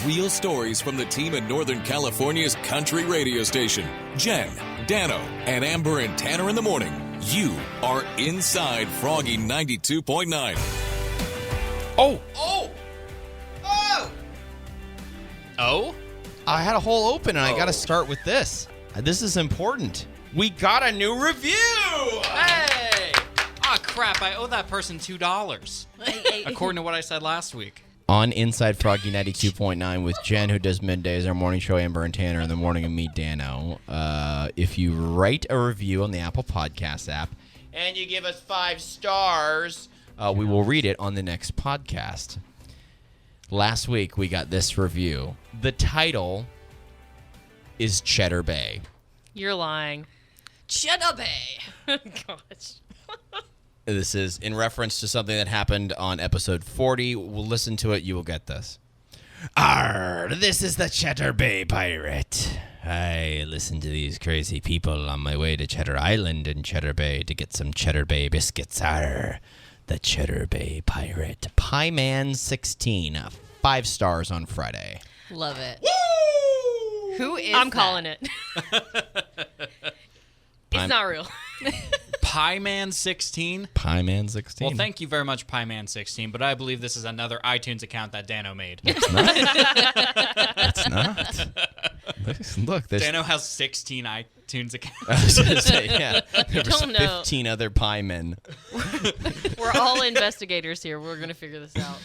real stories from the team in Northern California's country radio station. Jenn, Dano, and Amber and Tanner in the morning. You are inside Froggy 92.9. Oh! I had a hole open, and I got to start with this. This is important. We got a new review! Hey! Ah, crap. I owe that person $2. According to what I said last week. On Inside Froggy 92.9 with Jen, who does middays, our morning show, Amber and Tanner, in the morning, and me, Dano. If you write a review on the Apple Podcast app and you give us 5 stars, we will read it on the next podcast. Last week, we got this review. The title is Cheddar Bay. You're lying. Cheddar Bay. Gosh. This is in reference to something that happened on episode 40. We'll listen to it. You will get this. Arr, this is the Cheddar Bay Pirate. I listen to these crazy people on my way to Cheddar Island in Cheddar Bay to get some Cheddar Bay biscuits. Arr, the Cheddar Bay Pirate. Pieman16, 5 stars on Friday. Love it. Woo! Who is I'm that? calling it. It's not real. Pieman16? Pieman16. Well, thank you very much, Pieman16, but I believe this is another iTunes account that Dano made. It's not. Look, there's... Dano has 16 iTunes accounts. I was going to say, yeah. There was don't know. 15 other pie men. We're all investigators here. We're going to figure this out.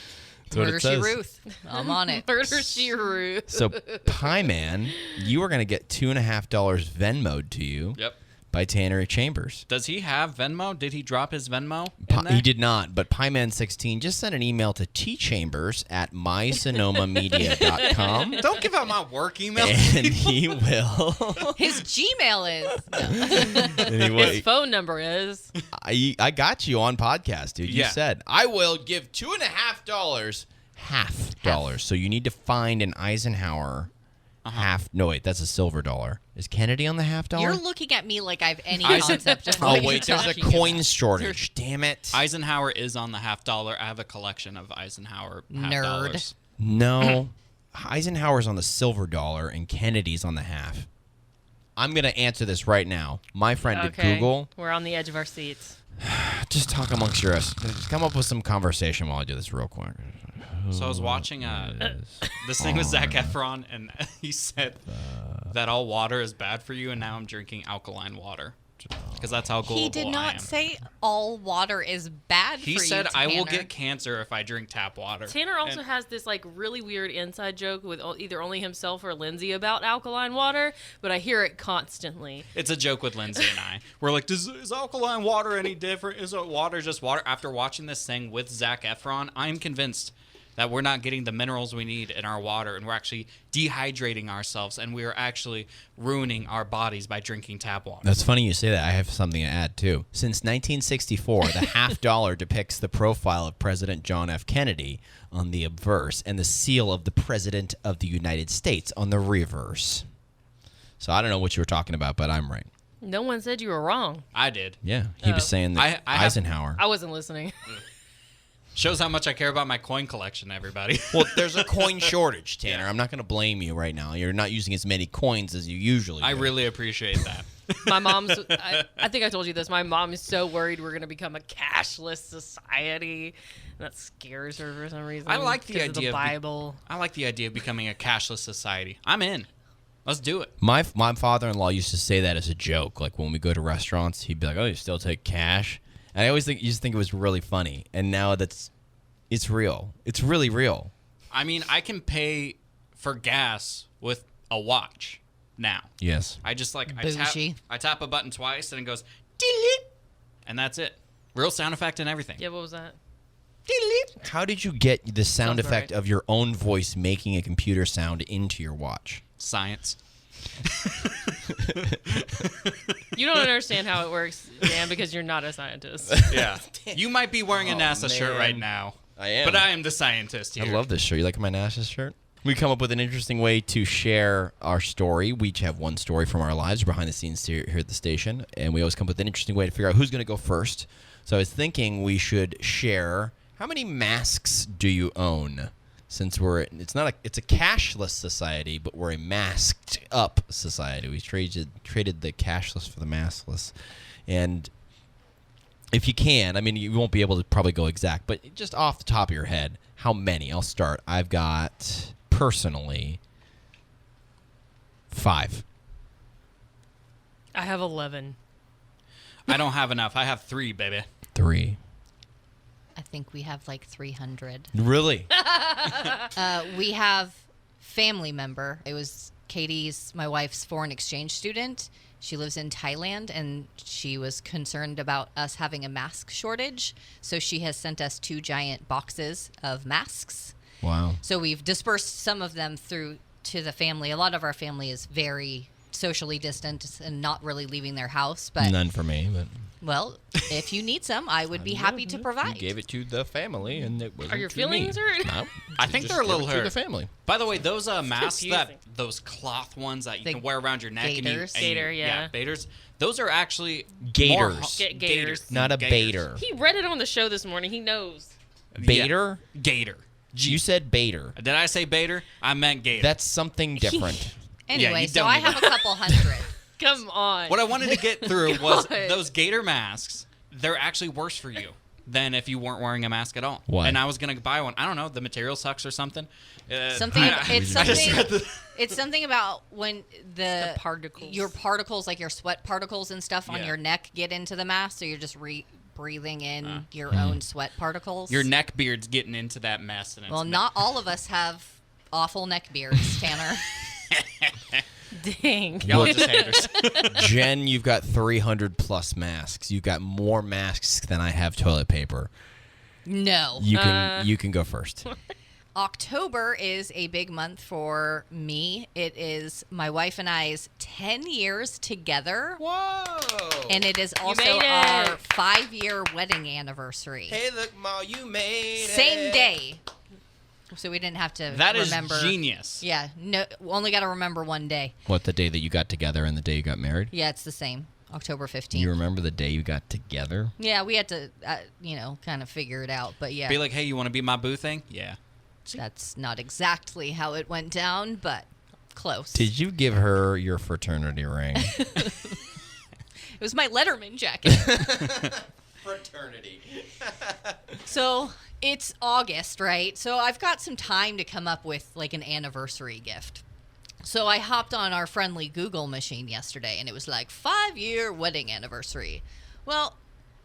That's what Murder, it She, says. Ruth. I'm on it. Murder, She, Ruth. So, Pie Man, you are going to get $2.50 Venmo'd to you Yep. by Tanner Chambers. Does he have Venmo? Did he drop his Venmo in there? He did not, but Pieman16 just sent an email to tchambers@mysonomamedia.com. Don't give out my work email. And he will. His Gmail is. Anyway, His phone number is. I got you on podcast, dude. You Yeah. said, I will give $2.50 half dollars. So you need to find an Eisenhower half. No, wait, that's a silver dollar. Is Kennedy on the half dollar? You're looking at me like I have any Eisen- concept of Oh, what wait, you're there's a talking coin about. shortage. Damn it. Eisenhower is on the $50. I have a collection of Eisenhower half Nerd. dollars. No. Eisenhower's on the silver dollar and Kennedy's on the half. I'm going to answer this right now. My friend at Okay. Google. We're on the edge of our seats. Just talk amongst yours. Just come up with some conversation while I do this real quick. So I was watching this thing with Zac Efron, and he said that all water is bad for you, and now I'm drinking alkaline water. Because that's how global He did I not am. say all water is bad He for you, said I will Tanner. get cancer if I drink tap water. Tanner also And has this like really weird inside joke with either only himself or Lindsay about alkaline water, but I hear it constantly. It's a joke with Lindsay and I. We're like, is alkaline water any different? Is water just water? After watching this thing with Zac Efron, I'm convinced that we're not getting the minerals we need in our water, and we're actually dehydrating ourselves, and we are actually ruining our bodies by drinking tap water. That's funny you say that. I have something to add, too. Since 1964, the half dollar depicts the profile of President John F. Kennedy on the obverse and the seal of the President of the United States on the reverse. So I don't know what you were talking about, but I'm right. No one said you were wrong. I did. Yeah, he was saying that I have- Eisenhower. I wasn't listening. Shows how much I care about my coin collection, everybody. Well, there's a coin shortage, Tanner. I'm not going to blame you right now. You're not using as many coins as you usually do. I really appreciate that. My mom's, I think I told you this, my mom is so worried we're going to become a cashless society. That scares her for some reason. I like the 'cause of idea the of Bible. I like the idea of becoming a cashless society. I'm in. Let's do it. My father-in-law used to say that as a joke. Like when we go to restaurants, he'd be like, "Oh, you still take cash?" And I always used to think it was really funny. And now it's real. It's really real. I mean, I can pay for gas with a watch now. Yes. I just I Bougie. tap a button twice and it goes "Dee-lee," and that's it. Real sound effect and everything. Yeah, what was that? "Dee-lee." How did you get the sound Sounds effect right. of your own voice making a computer sound into your watch? Science. You don't understand how it works, Dan, because you're not a scientist. Yeah. You might be wearing a NASA shirt man. right now. I am. But I am the scientist here. I love this shirt. You like my NASA shirt? We come up with an interesting way to share our story. We each have one story from our lives behind the scenes here at the station, and we always come up with an interesting way to figure out who's going to go first. So I was thinking we should share, how many masks do you own? since it's a cashless society, but we're a masked up society. We traded the cashless for the maskless. And if you can, I mean, you won't be able to probably go exact, but just off the top of your head, how many? I'll start. I've got, personally, 5. I have 11. I don't have enough. I have 3, baby. 3. I think we have like 300. Really? We have family member. It was my wife's foreign exchange student. She lives in Thailand, and she was concerned about us having a mask shortage. So she has sent us 2 giant boxes of masks. Wow. So we've dispersed some of them through to the family. A lot of our family is very socially distant and not really leaving their house. But None for me, but... well, if you need some, I would be happy to provide. You gave it to the family, and it wasn't Are your to feelings me. hurt? No. I think Just they're a little give it to hurt. the family. By the way, those masks confusing. those cloth ones that you The can wear around your neck, gaiters. Gator, yeah. gaiters. Those are actually Gators. Gators. Not a baiter. He read it on the show this morning. He knows. Baiter? Yeah. Gator. You said baiter. Did I say baiter? I meant gator. That's something different. Anyway, you so don't I even- have a couple hundred. Come on. What I wanted to get through was God. those gator masks. They're actually worse for you than if you weren't wearing a mask at all. Why? And I was gonna buy one. I don't know. The material sucks or something. Something. It's I just something. read the- It's something about when The particles. your particles, like your sweat particles and stuff on Yeah. your neck, get into the mask, so you're just breathing in your own sweat particles. Your neck beard's getting into that mess. And it's Well, not all of us have awful neck beards, Tanner. Dang. Y'all are just haters. Jen, you've got 300 plus masks. You've got more masks than I have toilet paper. No. You can go first. October is a big month for me. It is my wife and I's 10 years together. Whoa! And it is also made it. our 5-year wedding anniversary. Hey, look, Ma, you made it. Same day. So we didn't have to That is remember. genius. Yeah, no, only got to remember one day. What, the day that you got together and the day you got married? Yeah, it's the same. October 15th. You remember the day you got together? Yeah, we had to, kind of figure it out. But yeah, Be like, hey, you want to be my boo thing? Yeah. that's not exactly how it went down, but close. Did you give her your fraternity ring? It was my Letterman jacket. Fraternity. So it's August, right? So I've got some time to come up with like an anniversary gift. So I hopped on our friendly Google machine yesterday, and it was like 5-year wedding anniversary. Well,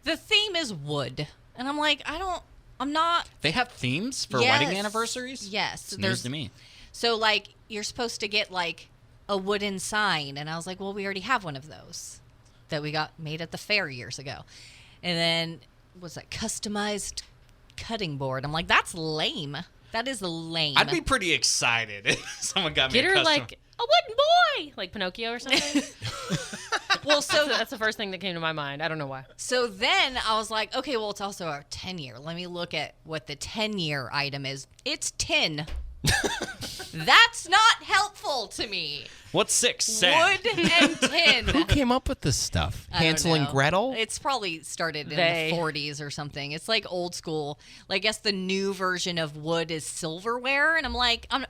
the theme is wood, and I'm like, I'm not. They have themes for Yes. wedding anniversaries? Yes, It's news to me. So like you're supposed to get like a wooden sign, and I was like, well, we already have one of those that we got made at the fair years ago. And then was that customized cutting board? I'm like, that's lame. That is lame. I'd be pretty excited if someone got me Get a her custom. like a wooden boy, like Pinocchio or something. well, so That's the first thing that came to my mind. I don't know why. so then I was like, okay, well, it's also our 10-year. Let me look at what the 10-year item is. It's tin. That's not helpful to me. What's 6? Sand. Wood and tin. Who came up with this stuff? I don't Hansel and know. Gretel? It's probably started in They. the 40s or something. It's like old school. Like, I guess the new version of wood is silverware, and I'm like, I'm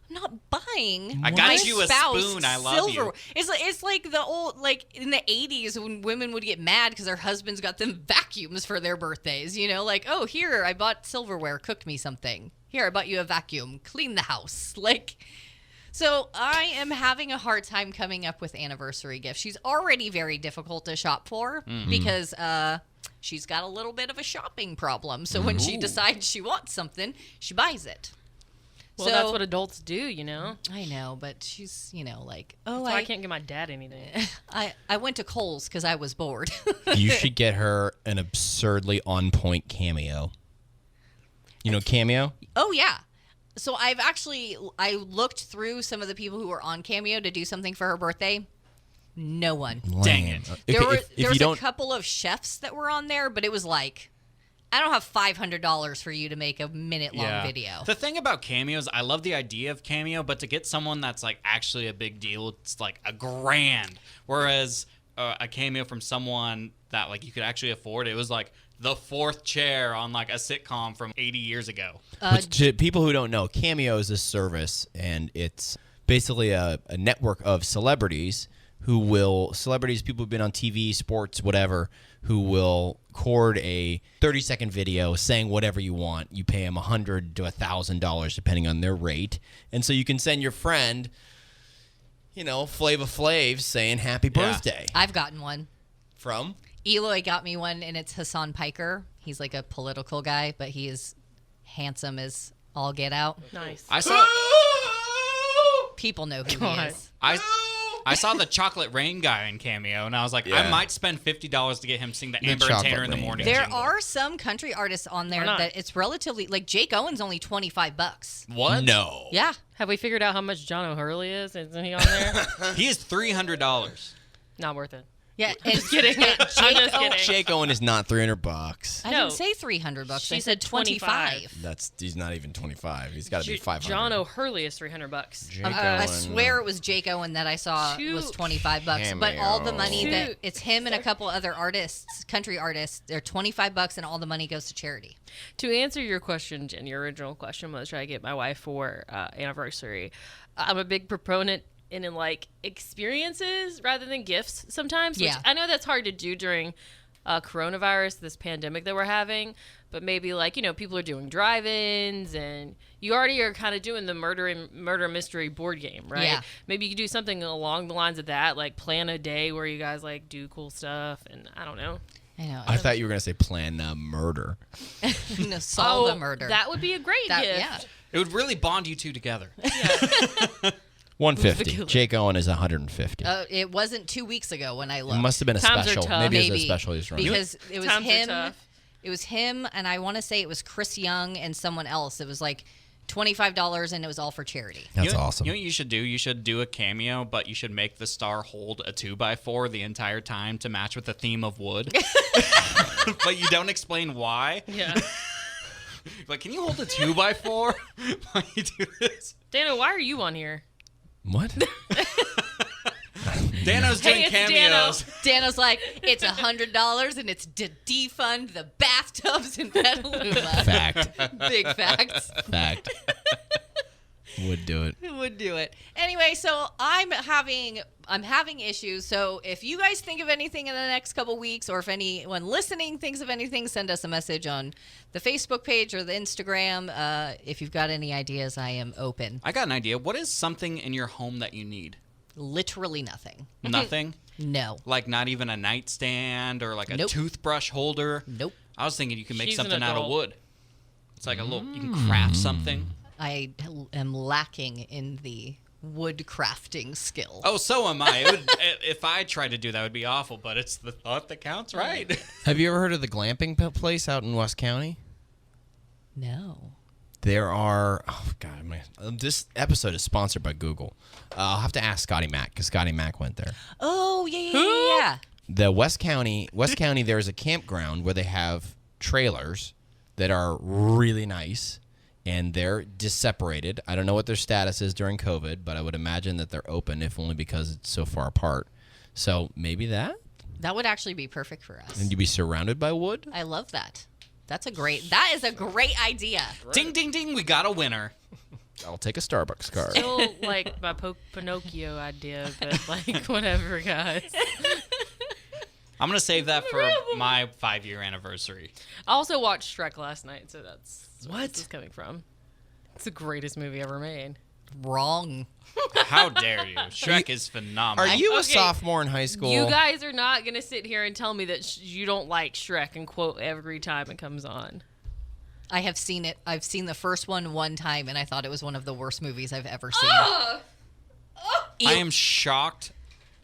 not buying. I got my you a spouse spoon. I love you. silverware. It's like the old, like in the 80s when women would get mad because their husbands got them vacuums for their birthdays. You know, like, oh, here, I bought silverware. Cook me something. Here, I bought you a vacuum. Clean the house. Like, so I am having a hard time coming up with anniversary gifts. She's already very difficult to shop for because she's got a little bit of a shopping problem. So when she decides she wants something, she buys it. Well, So- that's what adults do, you know. I know, but she's, like, oh, So I can't get my dad anything. I went to Kohl's because I was bored. You should get her an absurdly on point cameo. You know Cameo? Oh, yeah. So I looked through some of the people who were on Cameo to do something for her birthday. No one. Dang Lame. it. Okay, There if you was a don't, couple of chefs that were on there, but it was like, I don't have $500 for you to make a minute-long video. The thing about cameos, I love the idea of cameo, but to get someone that's like actually a big deal, it's like $1,000. Whereas a cameo from someone that like you could actually afford, it was like the fourth chair on like a sitcom from 80 years ago. But to people who don't know, Cameo is a service, and it's basically a network of celebrities people who've been on TV, sports, whatever, who will record a 30-second video saying whatever you want. You pay them $100 to $1,000 depending on their rate, and so you can send your friend, Flava Flav saying happy birthday. I've gotten one. From? Eloy got me one, and it's Hassan Piker. He's like a political guy, but he is handsome as all get out. Nice. I saw People know who he is. I saw the Chocolate Rain guy in Cameo, and I was like, Yeah. I might spend $50 to get him sing the Amber and Chocolate Tanner in the Rain. morning. There jingle. are some country artists on there Why not? that it's relatively like Jake Owen's only $25. What? No. Yeah. Have we figured out how much John O'Hurley is? Isn't he on there? He is $300. Not worth it. Yeah. And Just kidding. I'm just kidding. Jake Owen is not $300. I No. didn't say $300. She I said said 25. He's not even 25. He's got to be 500. John O'Hurley is $300. Jake I Owen. swear it was Jake Owen that I saw was $25, but all the money that it's him and a couple other artists, country artists, they're $25, and all the money goes to charity. To answer your question, Jen, your original question was, should I get my wife for anniversary? I'm a big proponent in like experiences rather than gifts sometimes. Which Yeah. I know that's hard to do during coronavirus, this pandemic that we're having. But maybe like, people are doing drive-ins, and you already are kind of doing the murder mystery board game, right? Yeah. Maybe you could do something along the lines of that, like plan a day where you guys like do cool stuff, and I don't know. I know. I thought you were going to say plan murder. No, solve the murder. That would be a great gift. Yeah. It would really bond you two together. 150. Jake Owen is 150. It wasn't 2 weeks ago when I looked. It must have been a Times are special. tough. Maybe it was Maybe. a special he's running. Because it was Times are him. tough. It was him, and I want to say it was Chris Young and someone else. It was like $25, and it was all for charity. That's awesome. You know what you should do? You should do a cameo, but you should make the star hold a 2x4 the entire time to match with the theme of wood. But you don't explain why. Yeah. Like, can you hold a 2x4 while you do this? Dano, why are you on here? What? Dano's doing it's cameos. Dano's like, it's $100, and it's to defund the bathtubs in Petaluma. Fact. Big facts. Fact. Would do it. Who would do it? Anyway, so I'm having issues. So if you guys think of anything in the next couple weeks, or if anyone listening thinks of anything, send us a message on the Facebook page or the Instagram. If you've got any ideas, I am open. I got an idea. What is something in your home that you need? Literally nothing. Nothing? No. Like not even a nightstand or like a Nope. toothbrush holder? Nope. I was thinking you can make She's an something out of adult. wood. It's like a little, you can craft something. I am lacking in the wood crafting skill. Oh, so am I. It would, if I tried to do that, it would be awful, but it's the thought that counts, right? Have you ever heard of the glamping place out in West County? No. There are, this episode is sponsored by Google. I'll have to ask Scotty Mac, because Scotty Mac went there. Oh, yeah. The West County, there's a campground where they have trailers that are really nice, and they're separated. I don't know what their status is during COVID, but I would imagine that they're open, if only because it's so far apart. So maybe that? That would actually be perfect for us. And you'd be surrounded by wood? I love that. That is a great idea. Ding, ding, ding. We got a winner. I'll take a Starbucks card. Still like my Pinocchio idea, but like whatever, guys. I'm going to save that for my 5-year anniversary. I also watched Shrek last night, so that's where What? this is coming from. It's the greatest movie ever made. Wrong. How dare you? Shrek is phenomenal. Are you a Okay. sophomore in high school? You guys are not gonna sit here and tell me that you don't like Shrek and quote every time it comes on. I have seen it. I've seen the first one time, and I thought it was one of the worst movies I've ever seen. I am shocked,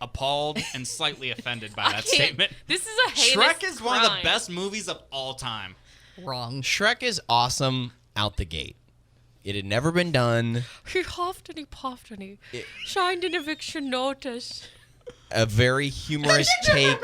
appalled, and slightly offended by that statement. This is a heinous Shrek is one of the crime. best movies of all time. Wrong. Shrek is awesome out the gate. It had never been done. He huffed and he puffed and he signed an eviction notice. A very humorous take,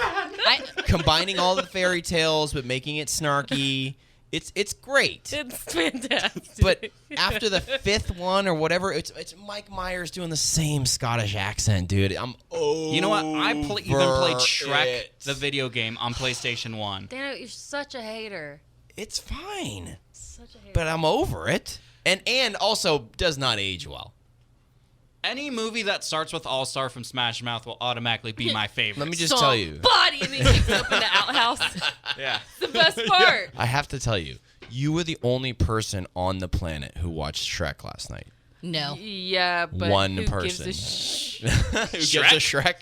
combining all the fairy tales but making it snarky. It's great. It's fantastic. But after the fifth one or whatever, it's Mike Myers doing the same Scottish accent, dude. You know what? I even played Shrek, it. the video game, on PlayStation 1. Dano, you're such a hater. It's fine, Such a hater. but I'm over it. And also does not age well. Any movie that starts with All-Star from Smash Mouth will automatically be my favorite. Let me just tell you. Body, and then kicks open the outhouse. Yeah. It's the best part. I have to tell you, you were the only person on the planet who watched Shrek last night. No. Yeah, but One who person. gives a Who gives a Shrek?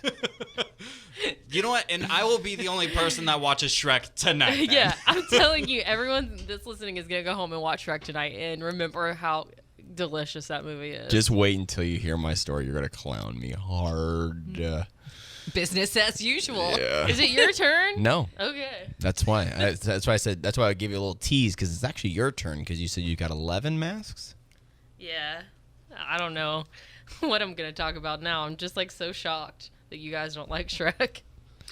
You know what? And I will be the only person that watches Shrek tonight. then. Yeah, I'm telling you, everyone that's listening is gonna go home and watch Shrek tonight and remember how delicious that movie is. Just wait until you hear my story. You're gonna clown me hard. Business as usual. Yeah. Is it your turn? No, Okay. that's why. That's why I said. That's why I gave you a little tease because it's actually your turn because you said you got 11 masks. Yeah. I don't know what I'm gonna talk about now. I'm just like so shocked that you guys don't like Shrek.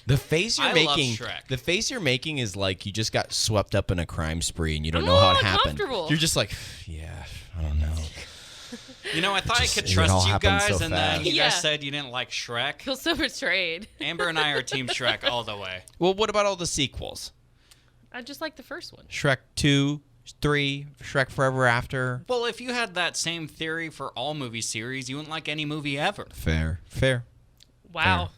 The face you're I love making, Shrek. the face you're making is like you just got swept up in a crime spree and you don't I'm know a how it little happened. uncomfortable. You're just like, yeah, I don't know. You know, I thought Just- I could it all trust you happened guys, so and then fast. you Yeah. guys said you didn't like Shrek. I feel so betrayed. Amber and I are Team Shrek all the way. Well, what about all the sequels? I just like the first one. Shrek 2, 3, Shrek Forever After. Well, if you had that same theory for all movie series, you wouldn't like any movie ever. Fair. Wow.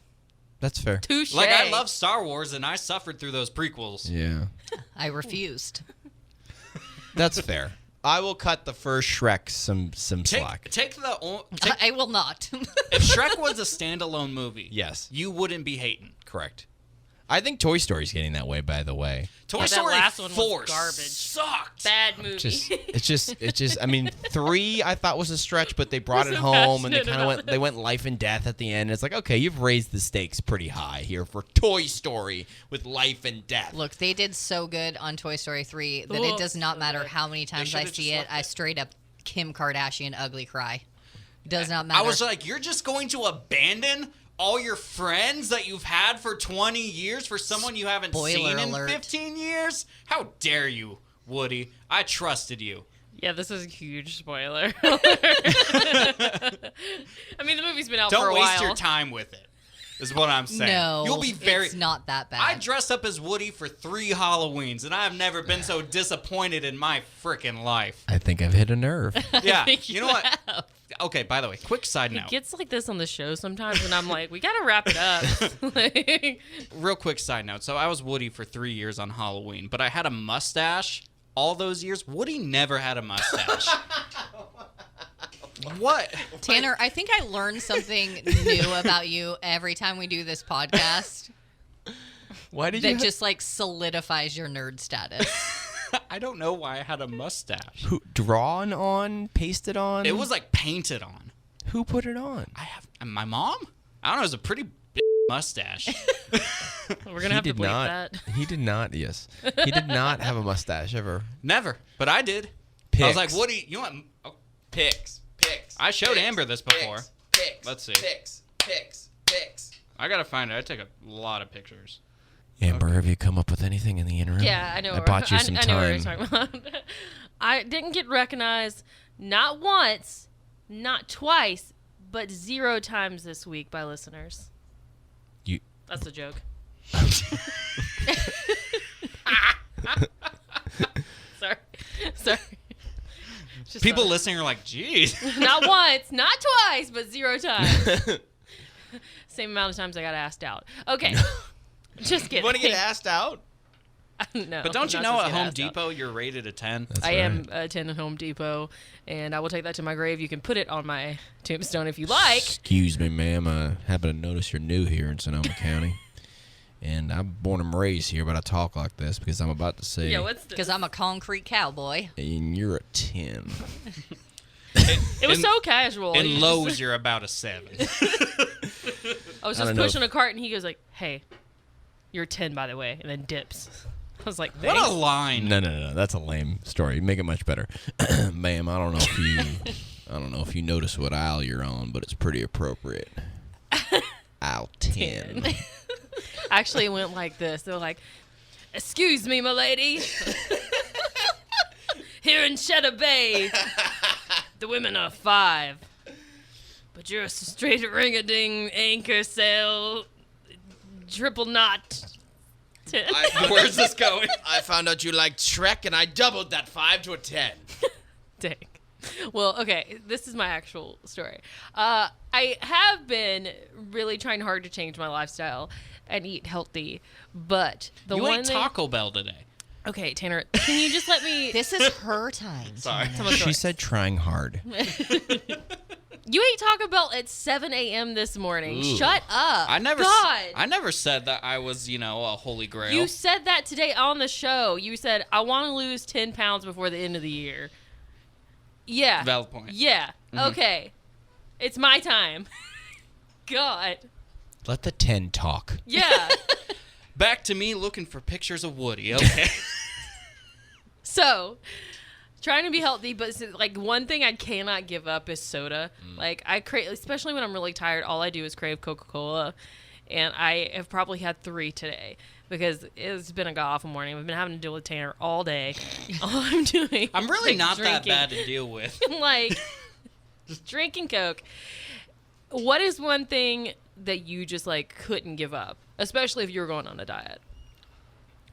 That's fair. Touche. Like, I love Star Wars, and I suffered through those prequels. Yeah. I refused. That's fair. I will cut the first Shrek some slack. Take I will not. if Shrek was a standalone movie, Yes. you wouldn't be hating. Correct. I think Toy Story's getting that way, by the way. Toy that Story last one was 4 garbage. sucked. Bad movie. It's just. I mean, 3 I thought was a stretch, but they brought We're it so home and they passionate kind of about went. They went life and death at the end. It's like, okay, you've raised the stakes pretty high here for Toy Story with life and death. Look, they did so good on Toy Story 3 that Oh, it does not so matter good. how many times I should've see just it. left I it. straight up Kim Kardashian ugly cry. Does not matter. I was like, you're just going to abandon all your friends that you've had for 20 years for someone you haven't Spoiler seen alert. in 15 years? How dare you, Woody? I trusted you. Yeah, this is a huge spoiler. I mean, the movie's been out for Don't a waste while. your time with it, is what I'm saying. no, You'll be very... it's not that bad. I dressed up as Woody for 3 Halloweens, and I have never been so disappointed in my freaking life. I think I've hit a nerve. Yeah, think you you know what? Okay, by the way, quick side It note. gets like this on the show sometimes, and I'm like, we gotta wrap it up. Like, Real quick side note. So I was Woody for 3 years on Halloween, but I had a mustache all those years. Woody never had a mustache. What? Tanner, I think I learn something new about you every time we do this podcast Why did that just like solidifies your nerd status. I don't know why I had a mustache. drawn on, pasted on? It was like painted on. Who put it on? I have my mom. I don't know. It was a pretty big mustache. we're gonna have to bleep that. He did not. Yes, he did not have a mustache ever. Never, but I did. I was like, Woody, you know what? Oh, Pics. I showed Amber this before. Pics. Let's see. Pics. I gotta find it. I take a lot of pictures. Amber, have you come up with anything in the interim? Yeah, I know. I bought you some I know what you're time. talking about. I didn't get recognized not once, not twice, but 0 times this week by listeners. You. That's a joke. Sorry. Just People not, listening are like, geez. not once, not twice, but 0 times. Same amount of times I got asked out. Okay. Just kidding. You want to get asked out? No. But don't you I'm know not supposed to at get Home asked out. Depot you're rated a 10? That's I right. am attending Home Depot, and I will take that to my grave. You can put it on my tombstone if you like. Excuse me, ma'am. I happen to notice you're new here in Sonoma County. And I'm born and raised here, but I talk like this because I'm about to say, Yeah, what's this? Because I'm a concrete cowboy. and you're a 10. It was so casual. In You Lowe's, just- you're about a 7. I was I just don't know pushing a cart, and he goes like, "Hey, you're 10, by the way," and then dips. I was like, What "Thanks." a line. No. That's a lame story. Make it much better. Ma'am, I don't know if you notice what aisle you're on, but it's pretty appropriate. Aisle 10. Actually, it went like this. They were like, "Excuse me, my lady." here in Cheddar Bay, the women are 5. But you're a straight ring-a-ding anchor sail, triple knot. Where's this going? I found out you liked Shrek, and I doubled that 5 to a 10. Dang. Well, okay, this is my actual story. I have been really trying hard to change my lifestyle and eat healthy, but the You one ate thing... Taco Bell today. Okay, Tanner, can you just let me... This is her time. Sorry. She said trying hard. You ate Taco Bell at 7 a.m. this morning. Ooh. Shut up. I God. never said that I was, a holy grail. You said that today on the show. You said, I want to lose 10 pounds before the end of the year. Yeah. Valid point. Yeah. Okay. It's my time. God. Let the 10 talk. Yeah. Back to me looking for pictures of Woody. Okay. So, trying to be healthy, but like one thing I cannot give up is soda. Like I crave, especially when I'm really tired, all I do is crave Coca-Cola. And I have probably had 3 today because it's been a god-awful morning. We've been having to deal with Tanner all day. All I'm doing I'm really is not drinking. that bad to deal with. Like just drinking Coke. What is one thing that you just like couldn't give up, especially if you were going on a diet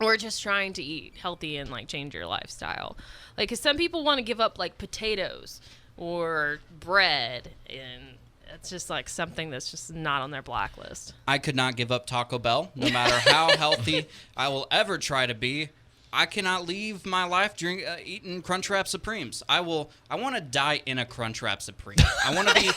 or just trying to eat healthy and like change your lifestyle? Like, 'cause some people want to give up like potatoes or bread, and it's just like something that's just not on their blacklist. I could not give up Taco Bell, no matter how healthy I will ever try to be. I cannot leave my life eating Crunchwrap Supremes. I want to die in a Crunchwrap Supreme. I want to be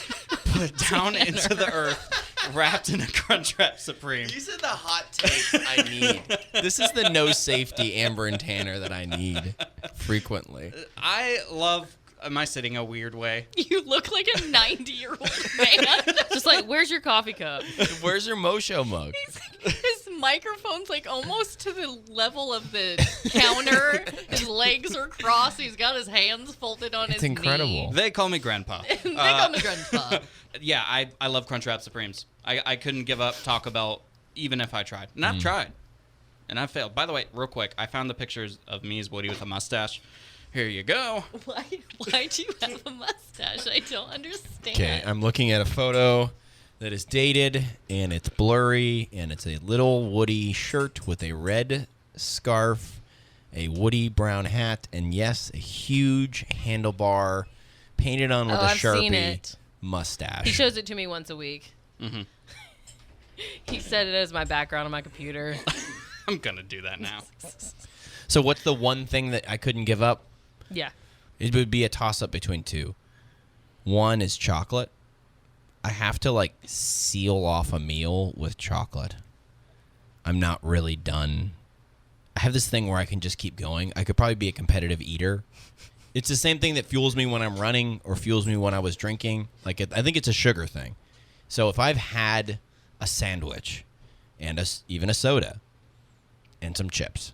put down into the earth, wrapped in a Crunchwrap Supreme. These are the hot takes I need. This is the no safety Amber and Tanner that I need frequently. I love. Am I sitting a weird way? You look like a 90-year-old man. Just like, where's your coffee cup? Where's your Mosho mug? His microphone's like almost to the level of the counter. His legs are crossed. He's got his hands folded on his knee. It's incredible. They call me Grandpa. They call me Grandpa. Yeah, I love Crunchwrap Supremes. I couldn't give up Taco Bell even if I tried. And I've tried. And I've failed. By the way, real quick, I found the pictures of me as Woody with a mustache. Here you go. Why do you have a mustache? I don't understand. Okay, I'm looking at a photo that is dated, and it's blurry, and it's a little Woody shirt with a red scarf, a Woody brown hat, and yes, a huge handlebar painted on with a I've Sharpie seen it. mustache. He shows it to me once a week. Mm-hmm. He set it as my background on my computer. I'm going to do that now. So what's the one thing that I couldn't give up? Yeah. It would be a toss-up between 2. One is chocolate. I have to, like, seal off a meal with chocolate. I'm not really done. I have this thing where I can just keep going. I could probably be a competitive eater. It's the same thing that fuels me when I'm running or fuels me when I was drinking. Like, I think it's a sugar thing. So if I've had a sandwich and even a soda and some chips,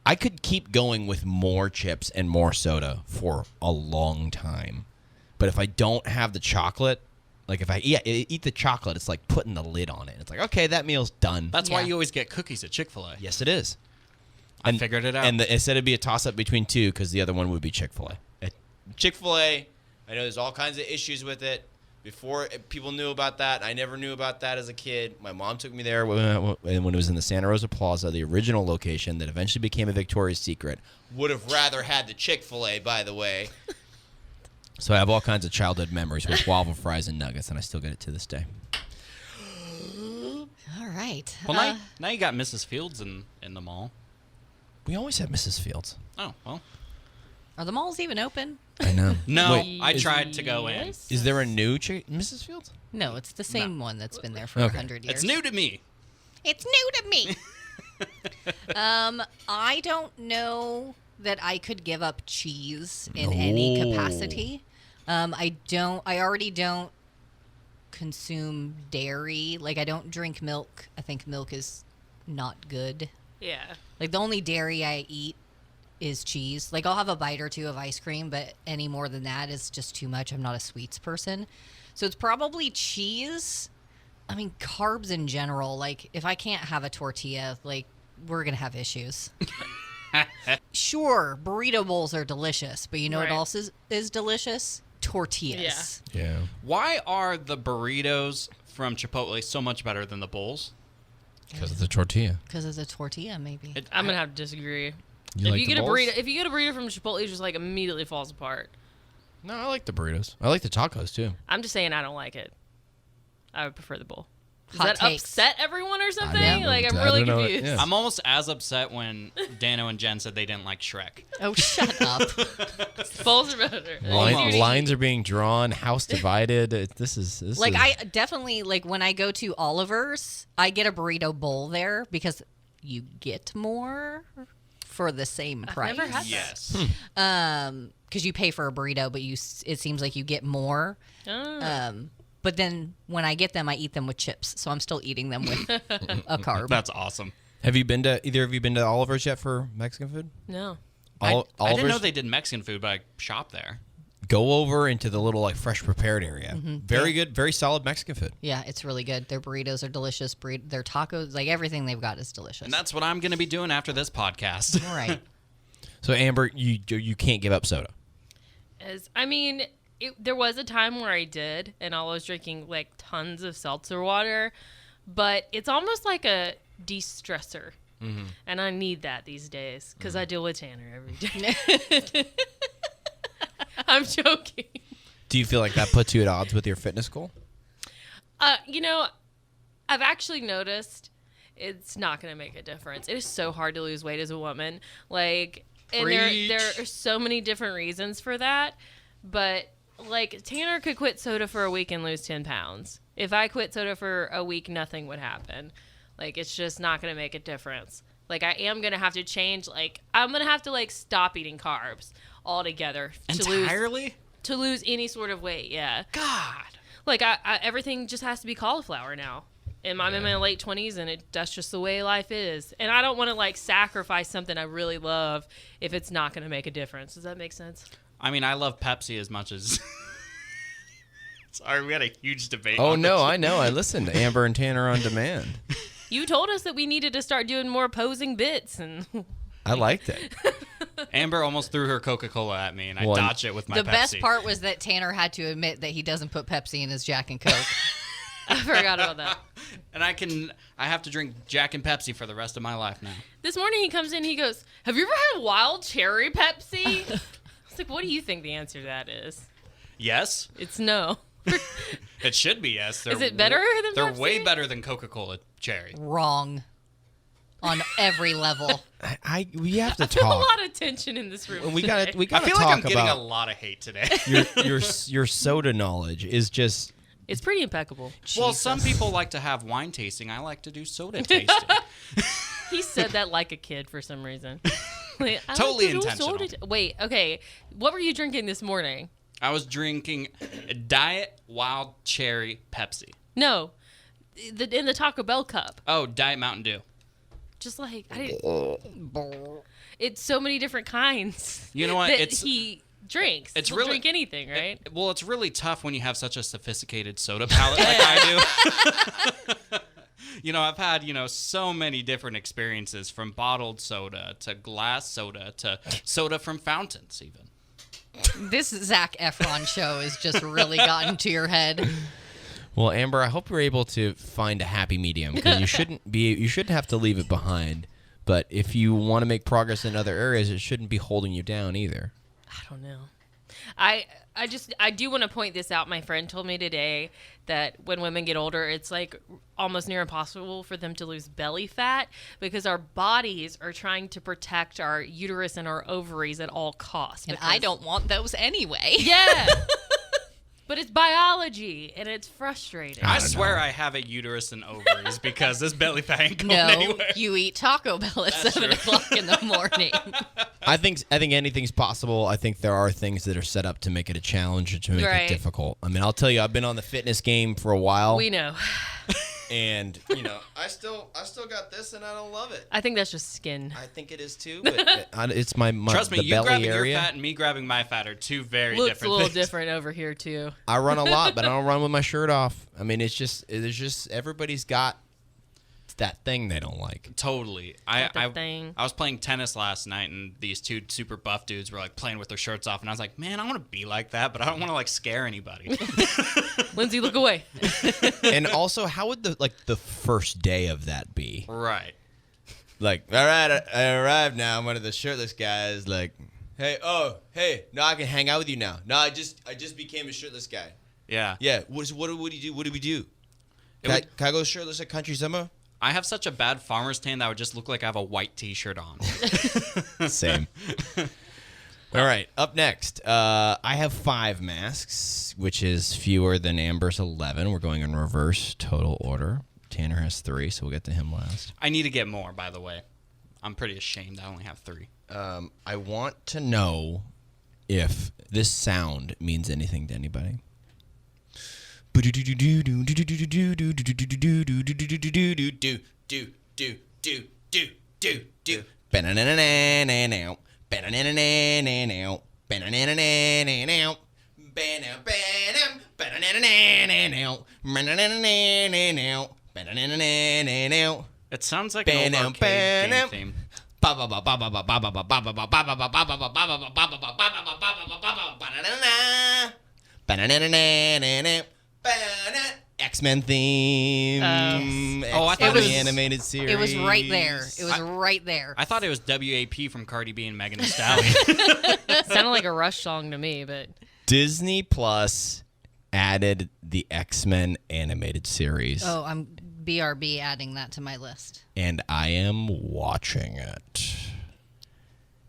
I could keep going with more chips and more soda for a long time. But if I don't have the chocolate, like if I eat the chocolate, it's like putting the lid on it. It's like, okay, that meal's done. That's why you always get cookies at Chick-fil-A. Yes, it is. I figured it out. And it said it'd be a toss-up between 2 because the other one would be Chick-fil-A. Chick-fil-A, I know there's all kinds of issues with it. Before people knew about that, I never knew about that as a kid. My mom took me there when it was in the Santa Rosa Plaza, the original location that eventually became a Victoria's Secret. Would have rather had the Chick-fil-A, by the way. So I have all kinds of childhood memories with waffle fries and nuggets, and I still get it to this day. All right. Well, now you got Mrs. Fields in the mall. We always have Mrs. Fields. Oh, well. Are the malls even open? I know. No, Wait, I tried to go in. Yes. is there a new Mrs. Fields? No, it's the same one that's been there for Okay. 100 years. It's new to me. It's new to me. I don't know that I could give up cheese in any No. capacity. I already don't consume dairy. Like, I don't drink milk. I think milk is not good. Yeah. Like, the only dairy I eat is cheese. Like, I'll have a bite or 2 of ice cream, but any more than that is just too much. I'm not a sweets person. So it's probably cheese. I mean, carbs in general. Like, if I can't have a tortilla, like, we're going to have issues. Sure, burrito bowls are delicious, but you know Right. what else is delicious? Tortillas. Yeah. Why are the burritos from Chipotle so much better than the bowls? Because it's a tortilla. Because it's a tortilla, maybe. I'm gonna have to disagree. You if like you the get a bowls? burrito, if you get a burrito from Chipotle, it just like immediately falls apart. No, I like the burritos. I like the tacos too. I'm just saying I don't like it. I would prefer the bowl. Does Hot that takes. upset everyone or something? know. Like I'm I really don't know. confused. Yeah. I'm almost as upset when Dano and Jen said they didn't like Shrek. Oh, shut up. Bowls are better. Almost. Lines are being drawn. House divided. This is Like, I definitely, like, when I go to Oliver's, I get a burrito bowl there because you get more for the same price. never had that. Yes. Because you pay for a burrito, but it seems like you get more. Oh. But then when I get them, I eat them with chips, so I'm still eating them with a carb. That's awesome. Have you been to either of you been to Oliver's yet for Mexican food? No. I didn't Oliver's? know they did Mexican food, but I shop there. Go over into the little like fresh prepared area. Very good, very solid Mexican food. Yeah, it's really good. Their burritos are delicious. Their tacos, like everything they've got is delicious. And that's what I'm going to be doing after this podcast. right. So Amber, you can't give up soda. There was a time where I did, and I was drinking like tons of seltzer water, but it's almost like a de-stressor. And I need that these days because I deal with Tanner every day. I'm joking. Do you feel like that puts you at odds with your fitness goal? I've actually noticed it's not going to make a difference. It is so hard to lose weight as a woman. Like, and there are so many different reasons for that. But like, Tanner could quit soda for a week and lose 10 pounds. If I quit soda for a week, nothing would happen. Like, it's just not going to make a difference. Like, I am going to have to change. Like, I'm going to have to, like, stop eating carbs altogether. Entirely? To lose any sort of weight, yeah. God. Like, I everything just has to be cauliflower now. And I'm in my late 20s, and that's just the way life is. And I don't want to, like, sacrifice something I really love if it's not going to make a difference. Does that make sense? I mean, I love Pepsi as much as... Sorry, we had a huge debate. Oh on no, this. I know. I listened to Amber and Tanner on demand. You told us that we needed to start doing more posing bits, and I liked it. Amber almost threw her Coca-Cola at me, and I Well, dodged it with my The Pepsi. best part was that Tanner had to admit that he doesn't put Pepsi in his Jack and Coke. I forgot about that. And I have to drink Jack and Pepsi for the rest of my life now. This morning he comes in, he goes, "Have you ever had wild cherry Pepsi?" I was like, "What do you think the answer to that is?" Yes, It's no. it should be yes. Is it better than They're Pepsi? way better than Coca-Cola Cherry. Wrong. On every level. We have to I feel a talk. lot of tension in this room. We today. got. We I got to feel like I'm talk getting a about lot of hate today. your soda knowledge is just. It's pretty impeccable. Well, some people like to have wine tasting. I like to do soda tasting. He said that like a kid for some reason. Like, I like Totally to do intentional. soda Wait, okay. What were you drinking this morning? I was drinking Diet Wild Cherry Pepsi. No, in the Taco Bell cup. Oh, Diet Mountain Dew. Just like I didn't. It's so many different kinds. You know what? That It's he drinks. it's He'll really- drink anything, right? Well, it's really tough when you have such a sophisticated soda palate like I do. You know, I've had, so many different experiences from bottled soda to glass soda to soda from fountains even. This Zac Efron show has just really gotten to your head. Well, Amber, I hope you're able to find a happy medium because you shouldn't have to leave it behind. But if you want to make progress in other areas, it shouldn't be holding you down either. I don't know. I do want to point this out. My friend told me today that when women get older, it's like almost near impossible for them to lose belly fat because our bodies are trying to protect our uterus and our ovaries at all costs. And I don't want those anyway. Yeah. But it's biology, and it's frustrating. I swear I have a uterus and ovaries because this belly fat ain't going No, anywhere. you eat Taco Bell at 7 o'clock in the morning. I think anything's possible. I think there are things that are set up to make it a challenge or to make Right. it difficult. I mean, I'll tell you, I've been on the fitness game for a while, We know. and I still got this, and I don't love it. I think that's just skin. I think it is too, but it's my Trust me, the you belly grabbing area. your fat and me grabbing my fat are two very Looks different a little things. different over here, too. I run a lot, but I don't run with my shirt off. I mean, there's just everybody's got that thing they don't like. Totally. thing. I was playing tennis last night, and these two super buff dudes were like playing with their shirts off, and I was like, man, I want to be like that, but I don't want to like scare anybody. Lindsay, look away. And also, how would the first day of that be? Right. Like, all right, I arrived now. I'm one of the shirtless guys. Like, hey, no, I can hang out with you now. No, I just became a shirtless guy. Yeah. Yeah. What do we do? What do we do? Can I go shirtless at country summer? I have such a bad farmer's tan that would just look like I have a white T-shirt on. Same. All right, up next, I have 5 masks, which is fewer than Amber's 11. We're going in reverse total order. Tanner has 3, so we'll get to him last. I need to get more, by the way. I'm pretty ashamed I only have 3. I want to know if this sound means anything to anybody. It sounds like an old arcade game theme. X-Men theme. Oh, I thought the it was- animated series. It was right there. It was right there. I thought it was WAP from Cardi B and Megan Thee Stallion. Sounded like a Rush song to me, but Disney Plus added the X-Men animated series. Oh, I'm BRB adding that to my list. And I am watching it.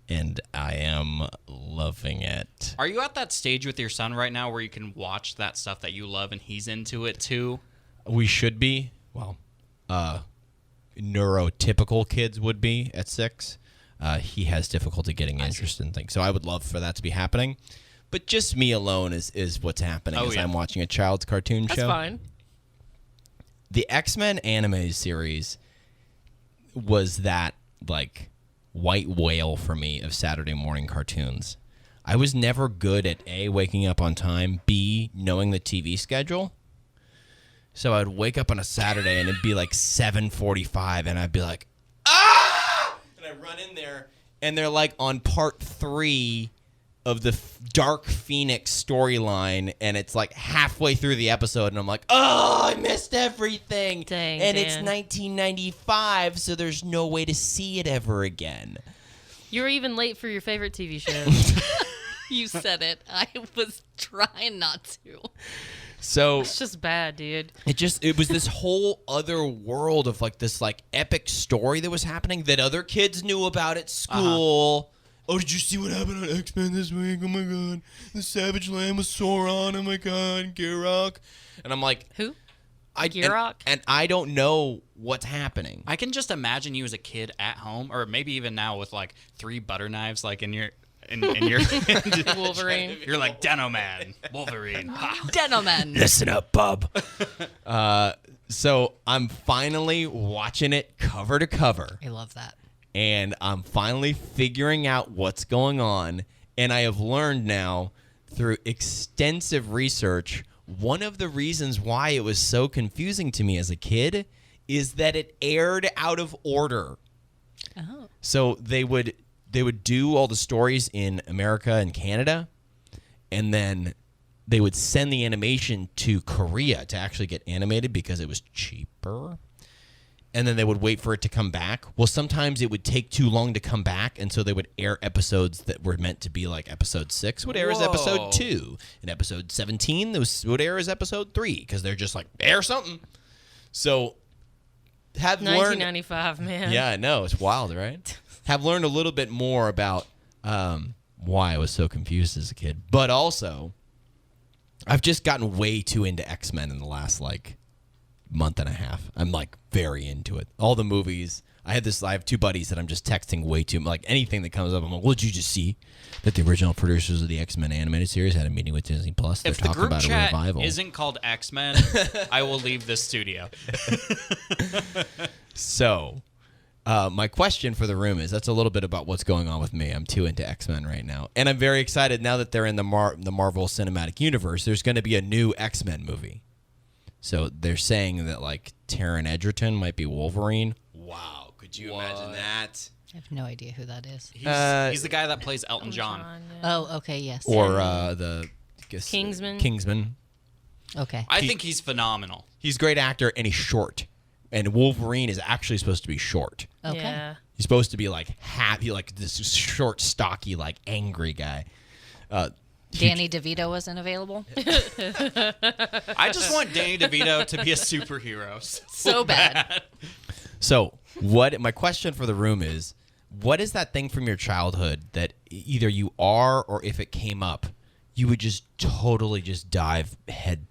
And I am loving it. Are you at that stage with your son right now where you can watch that stuff that you love and he's into it too? We should be. Well, neurotypical kids would be at 6. He has difficulty getting interested in things. So I would love for that to be happening. But just me alone is what's happening as I'm watching a child's cartoon that's show. fine. The X-Men anime series was that, like, white whale for me of Saturday morning cartoons. I was never good at A, waking up on time, B, knowing the TV schedule. So I'd wake up on a Saturday and it'd be like 7:45 and I'd be like, ah! And I run in there and they're like on part 3 of the Dark Phoenix storyline, and it's like halfway through the episode, and I'm like, oh, I missed everything. Dang, and it's Dan. 1995, so there's no way to see it ever again. You were even late for your favorite TV show. You said it. I was trying not to. So It's just bad, dude. it was this whole other world of like this like epic story that was happening that other kids knew about at school. Oh, did you see what happened on X-Men this week? Oh my god. The Savage Land with Sauron. Oh my god. Garrock. And I'm like, Who? I Garrock? and I don't know what's happening. I can just imagine you as a kid at home, or maybe even now with like 3 butter knives, like in your Wolverine. You're like Dano Man, Wolverine. Ha. Gentlemen. Listen up, bub. So I'm finally watching it cover to cover. I love that. And I'm finally figuring out what's going on. And I have learned now through extensive research, one of the reasons why it was so confusing to me as a kid is that it aired out of order. Oh. So they would do all the stories in America and Canada, and then they would send the animation to Korea to actually get animated because it was cheaper. And then they would wait for it to come back. Well, sometimes it would take too long to come back, and so they would air episodes that were meant to be like episode 6 would air as episode Whoa. 2. And episode 17 would air as episode 3 because they're just like, air something. So have learned... 1995, man. Yeah, I know. It's wild, right? Have learned a little bit more about why I was so confused as a kid. But also, I've just gotten way too into X-Men in the last, like, month and a half. I'm, like, very into it. All the movies. I have 2 buddies that I'm just texting way too much. Like, anything that comes up, I'm like, well, did you just see that the original producers of the X-Men animated series had a meeting with Disney Plus? They're If the talking group about a chat revival. isn't called X-Men, I will leave this studio. So, my question for the room is, that's a little bit about what's going on with me. I'm too into X-Men right now. And I'm very excited now that they're in the Marvel Cinematic Universe. There's going to be a new X-Men movie. So they're saying that like Taron Egerton might be Wolverine. Wow, could you imagine that? I have no idea who that is. He's the guy that plays Elton John. Oh, okay, yes. Or the Kingsman. Kingsman. Okay. I think he's phenomenal. He's a great actor, and he's short. And Wolverine is actually supposed to be short. Okay. Yeah. He's supposed to be like happy, like this short, stocky, like angry guy. Danny DeVito wasn't available. I just want Danny DeVito to be a superhero. So bad. So, what? My question for the room is, what is that thing from your childhood that either you are, or if it came up, you would just totally just dive head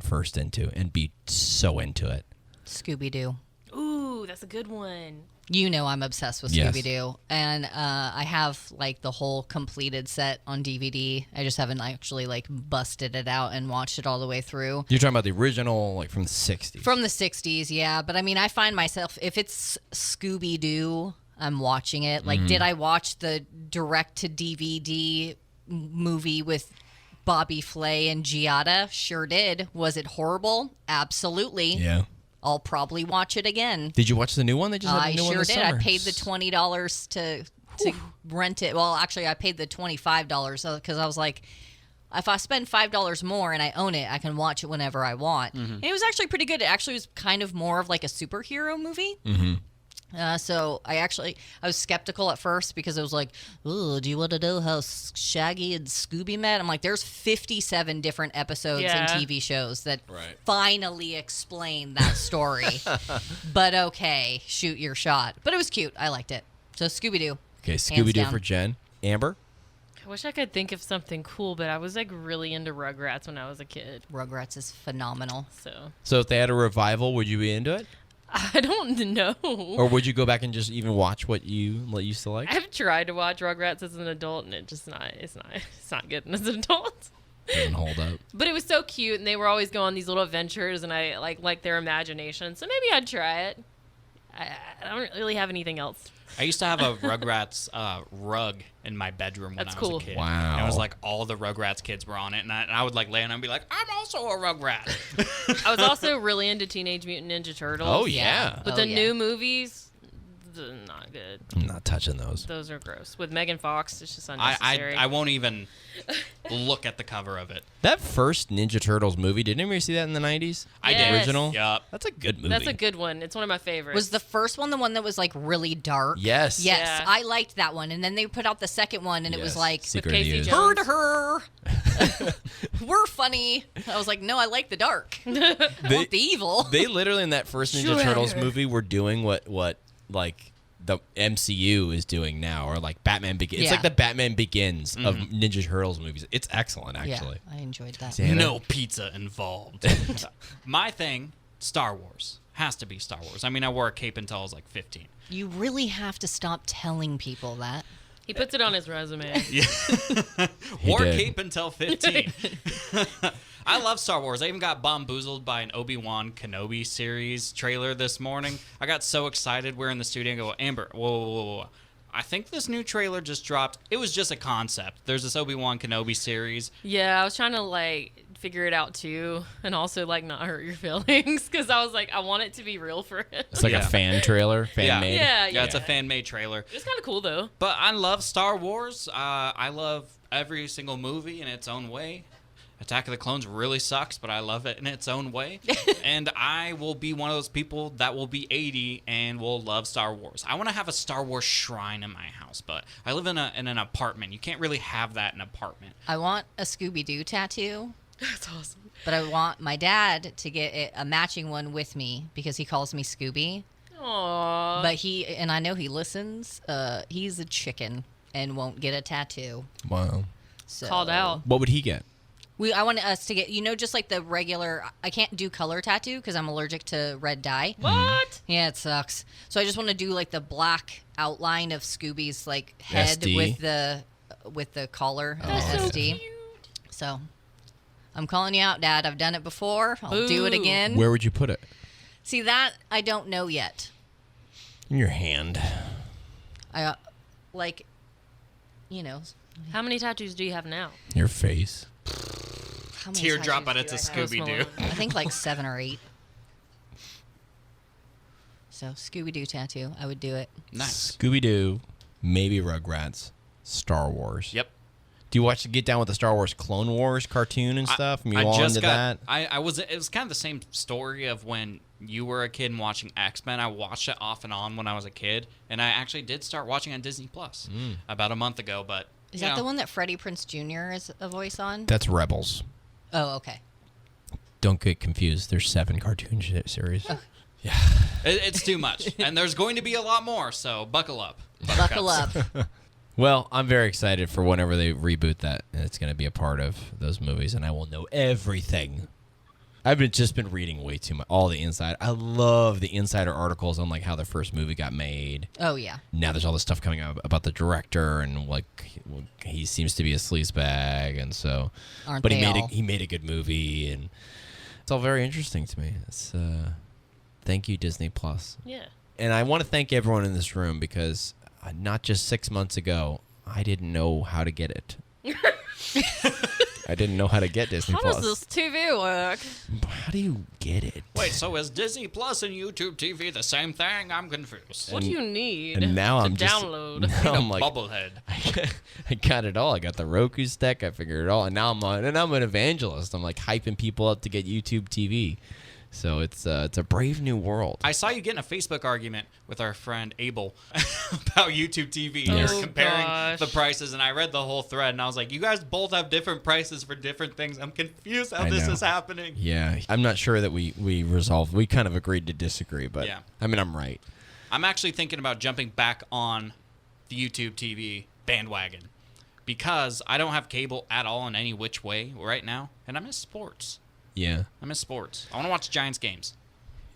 first into and be so into it? Scooby-Doo. Ooh, that's a good one. You know I'm obsessed with Yes. Scooby-Doo. And I have, like, the whole completed set on DVD. I just haven't actually, like, busted it out and watched it all the way through. You're talking about the original, like from the 60s. From the 60s, yeah. But, I mean, I find myself, if it's Scooby-Doo, I'm watching it. Like, did I watch the direct-to-DVD movie with Bobby Flay and Giada? Sure did. Was it horrible? Absolutely. Yeah. I'll probably watch it again. Did you watch the new one? They just had I a new one sure this did. summer. I paid the $20 to rent it. Well, actually, I paid the $25 because I was like, if I spend $5 more and I own it, I can watch it whenever I want. And it was actually pretty good. It actually was kind of more of like a superhero movie. So I was skeptical at first because it was like, oh, do you want to know how Shaggy and Scooby met? I'm like, there's 57 different episodes and TV shows that finally explain that story. But okay, shoot your shot. But it was cute. I liked it. So Scooby-Doo. Okay, Scooby-Doo down. for Jen. Amber? I wish I could think of something cool, but I was like really into Rugrats when I was a kid. Rugrats is phenomenal. So if they had a revival, would you be into it? I don't know. Or would you go back and just even watch what you used to like? I've tried to watch Rugrats as an adult, and it's not good as an adult. Doesn't hold up. But it was so cute, and they were always going on these little adventures, and I like their imagination. So maybe I'd try it. I don't really have anything else. I used to have a Rugrats rug in my bedroom when That's I was cool. a kid. Wow. And it was like all the Rugrats kids were on it, and I would like lay on it and be like, I'm also a Rugrat. I was also really into Teenage Mutant Ninja Turtles. Oh, yeah. But the new movies, they're not good. I'm not touching those. Those are gross. With Megan Fox, it's just unnecessary. I won't even look at the cover of it. That first Ninja Turtles movie, did anybody see that in the 90s? I did. Yes. Original? Yup. That's a good movie. That's a good one. It's one of my favorites. Was the first one the one that was like really dark? Yes. Yes, Yeah. I liked that one. And then they put out the second one, and it was Yes. like, Secret Casey of the Ooze. Jones. her to her. We're funny. I was like, no, I like the dark. I want the evil. They literally in that first Ninja Sure. Turtles movie were doing what like the MCU is doing now, or like Batman Begins. It's Yeah. like the Batman Begins of Ninja Turtles movies. It's excellent, actually. Yeah, I enjoyed that. Dano? No pizza involved. My thing, Star Wars. Has to be Star Wars. I mean, I wore a cape until I was like 15. You really have to stop telling people that. He puts it on his resume. Wore a did. cape until 15. I love Star Wars. I even got bamboozled by an Obi-Wan Kenobi series trailer this morning. I got so excited. We're in the studio and go, Amber, whoa. I think this new trailer just dropped. It was just a concept. There's this Obi-Wan Kenobi series. Yeah, I was trying to like figure it out too, and also like not hurt your feelings because I was like, I want it to be real for him. It's like a fan trailer, fan made. Yeah, It's a fan-made trailer. It's kind of cool though. But I love Star Wars. I love every single movie in its own way. Attack of the Clones really sucks, but I love it in its own way. And I will be one of those people that will be 80 and will love Star Wars. I want to have a Star Wars shrine in my house, but I live in an apartment. You can't really have that in an apartment. I want a Scooby-Doo tattoo, That's awesome. but I want my dad to get a matching one with me because he calls me Scooby. Aww. But and I know he listens. He's a chicken and won't get a tattoo. Wow. So Called out. What would he get? I wanted us to get, just like the regular. I can't do color tattoo because I'm allergic to red dye. What? Yeah, it sucks. So I just want to do like the black outline of Scooby's like head SD. with the collar and That's the so SD. cute. So I'm calling you out, Dad. I've done it before. I'll do it Ooh. again. Where would you put it? See, that I don't know yet. In your hand. I like, How many tattoos do you have now? Your face. how many teardrop, but tattoos it's a do I have? Scooby Doo. Malone. I think like 7 or 8. So Scooby Doo tattoo, I would do it. Nice. Scooby-Doo, maybe Rugrats, Star Wars. Yep. Do you get down with the Star Wars Clone Wars cartoon and stuff? You all into that? It was kind of the same story of when you were a kid and watching X-Men. I watched it off and on when I was a kid, and I actually did start watching on Disney Plus about a month ago. But Is that the one that Freddie Prinze Jr. is a voice on? That's Rebels. Oh, okay. Don't get confused. There's 7 cartoon series. Yeah. It's too much, and there's going to be a lot more. So buckle up. Buckle up. Well, I'm very excited for whenever they reboot that, and it's going to be a part of those movies, and I will know everything. I've just been reading way too much, all the inside. I love the insider articles on like how the first movie got made. Oh, yeah. Now there's all this stuff coming out about the director, and like he seems to be a sleazebag, and so. Aren't but they all? he made a good movie, and it's all very interesting to me. It's thank you, Disney Plus. Yeah. And I want to thank everyone in this room because not just 6 months ago, I didn't know how to get it. I didn't know how to get Disney How Plus. does this TV work? How do you get it? Wait, so is Disney Plus and YouTube TV the same thing? I'm confused. What do you need And now to I'm just download? now I'm A like bubblehead. I got it all. I got the Roku stick. I figured it all. And now I'm an evangelist. I'm like hyping people up to get YouTube TV. So it's a brave new world. I saw you get in a Facebook argument with our friend Abel about YouTube TV. Yes. You were comparing gosh. the prices, and I read the whole thread, and I was like, you guys both have different prices for different things. I'm confused how I this know. is happening. Yeah, I'm not sure that we resolved. We kind of agreed to disagree, but Yeah. I mean, I'm right. I'm actually thinking about jumping back on the YouTube TV bandwagon because I don't have cable at all in any which way right now, and I miss sports. Yeah. I miss sports. I want to watch Giants games.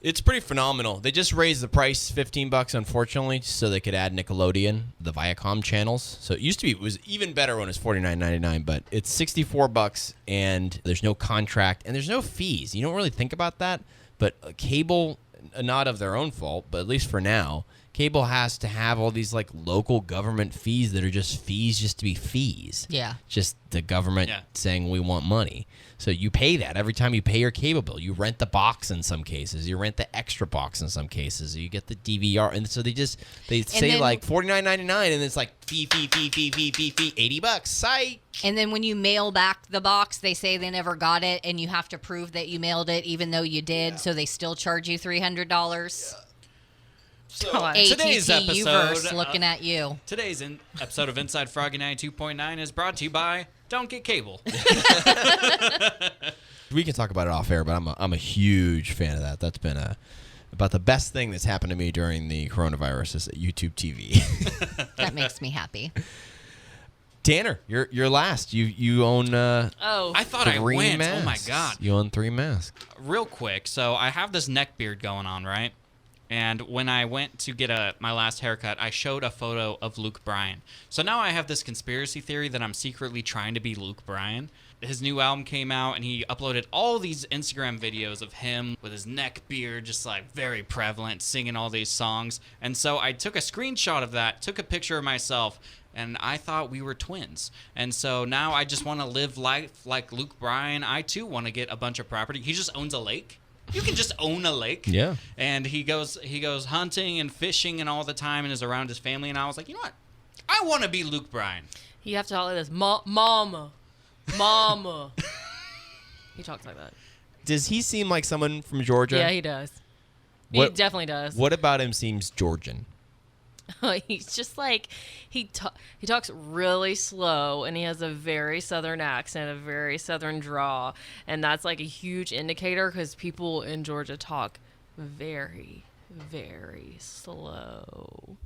It's pretty phenomenal. They just raised the price $15, unfortunately, so they could add Nickelodeon, the Viacom channels. So it was even better when it was $49.99, but it's $64, and there's no contract, and there's no fees. You don't really think about that, but cable, not of their own fault, but at least for now, cable has to have all these like local government fees that are just fees just to be fees. Yeah. Just the government Yeah. saying we want money. So you pay that every time you pay your cable bill. You rent the box in some cases. You rent the extra box in some cases. You get the DVR. And so they say then- like $49.99 and it's like fee, $80. Psych. And then when you mail back the box, they say they never got it, and you have to prove that you mailed it even though you did, so they still charge you $300. God. Today's ATT Uverse episode, looking at you. Today's episode of Inside Froggy 92.9 is brought to you by Don't Get Cable. We can talk about it off air, but I'm a huge fan of that. That's been about the best thing that's happened to me during the coronavirus is YouTube TV. That makes me happy. Tanner, you're last. You own I thought I three went. masks. Oh my god. You own 3 masks. Real quick, so I have this neck beard going on, right? And when I went to get my last haircut, I showed a photo of Luke Bryan. So now I have this conspiracy theory that I'm secretly trying to be Luke Bryan. His new album came out, and he uploaded all these Instagram videos of him with his neck beard, just like very prevalent, singing all these songs. And so I took a screenshot of that, took a picture of myself, and I thought we were twins. And so now I just want to live life like Luke Bryan. I too want to get a bunch of property. He just owns a lake. You can just own a lake. Yeah. And he goes hunting and fishing and all the time and is around his family. And I was like, you know what? I want to be Luke Bryan. You have to talk like this. Mama. Mama. He talks like that. Does he seem like someone from Georgia? Yeah, he does. He What- definitely does. What about him seems Georgian? He's just like he talks really slow, and he has a very southern accent, a very southern draw, and that's like a huge indicator because people in Georgia talk very, very slow.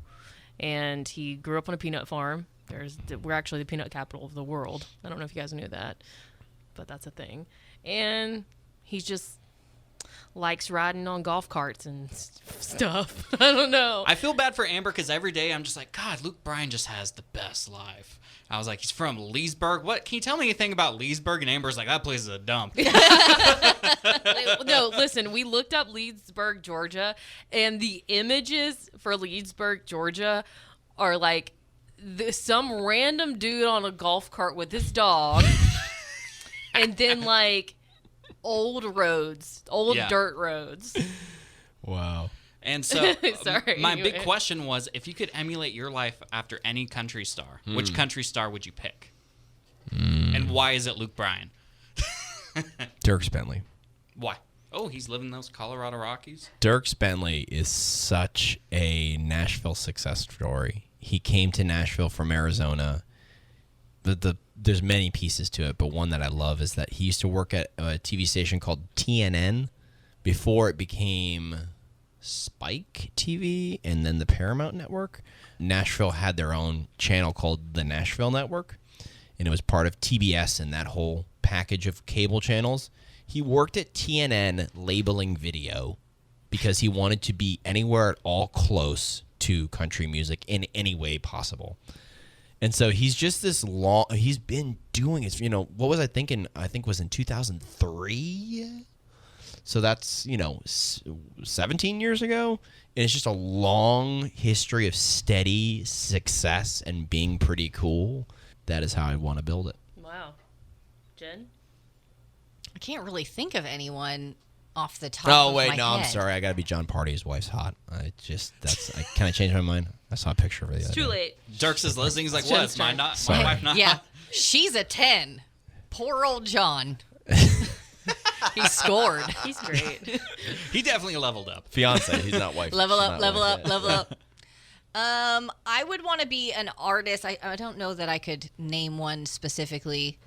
And he grew up on a peanut farm. We're actually the peanut capital of the world. I don't know if you guys knew that, but that's a thing. And he's just likes riding on golf carts and stuff. I don't know. I feel bad for Amber because every day I'm just like, God, Luke Bryan just has the best life. I was like, he's from Leesburg. What? Can you tell me anything about Leesburg? And Amber's like, that place is a dump. No, listen, we looked up Leesburg, Georgia, and the images for Leesburg, Georgia are like some random dude on a golf cart with his dog and then like old roads, old Yeah. dirt roads. Wow. And so Sorry. my big question was, if you could emulate your life after any country star, which country star would you pick? And why is it Luke Bryan? Dierks Bentley. Why? Oh, he's living those Colorado Rockies? Dierks Bentley is such a Nashville success story. He came to Nashville from Arizona. There's many pieces to it, but one that I love is that he used to work at a TV station called TNN before it became Spike TV and then the Paramount Network. Nashville had their own channel called the Nashville Network, and it was part of TBS and that whole package of cable channels. He worked at TNN labeling video because he wanted to be anywhere at all close to country music in any way possible. And so he's just he's been doing it, what was I thinking? I think it was in 2003. So that's, 17 years ago. And it's just a long history of steady success and being pretty cool. That is how I want to build it. Wow. Jen? I can't really think of anyone off the top Oh, of wait, my no, I'm head. sorry. I got to be John Party. His wife's hot. I kind of changed my mind. I saw a picture of her the It's other too day. late. Dirks is listening. He's like, Jen's what? Is my turn. not? Sorry. My wife not? Yeah, she's a 10. Poor old John. He scored. He's great. He definitely leveled up. Fiance. He's not wife. Level She's up, not level wife. up, level up. I would want to be an artist. I don't know that I could name one specifically.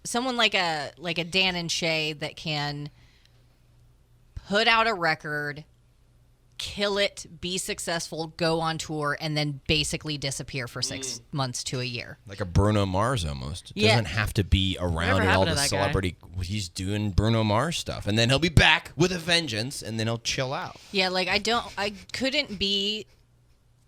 Someone like a Dan and Shay that can put out a record, kill it, be successful, go on tour, and then basically disappear for 6 months to a year. Like a Bruno Mars almost. It Yeah. doesn't have to be around Whatever and all happened to the that guy? celebrity. He's doing Bruno Mars stuff. And then he'll be back with a vengeance, and then he'll chill out. Yeah, like I couldn't be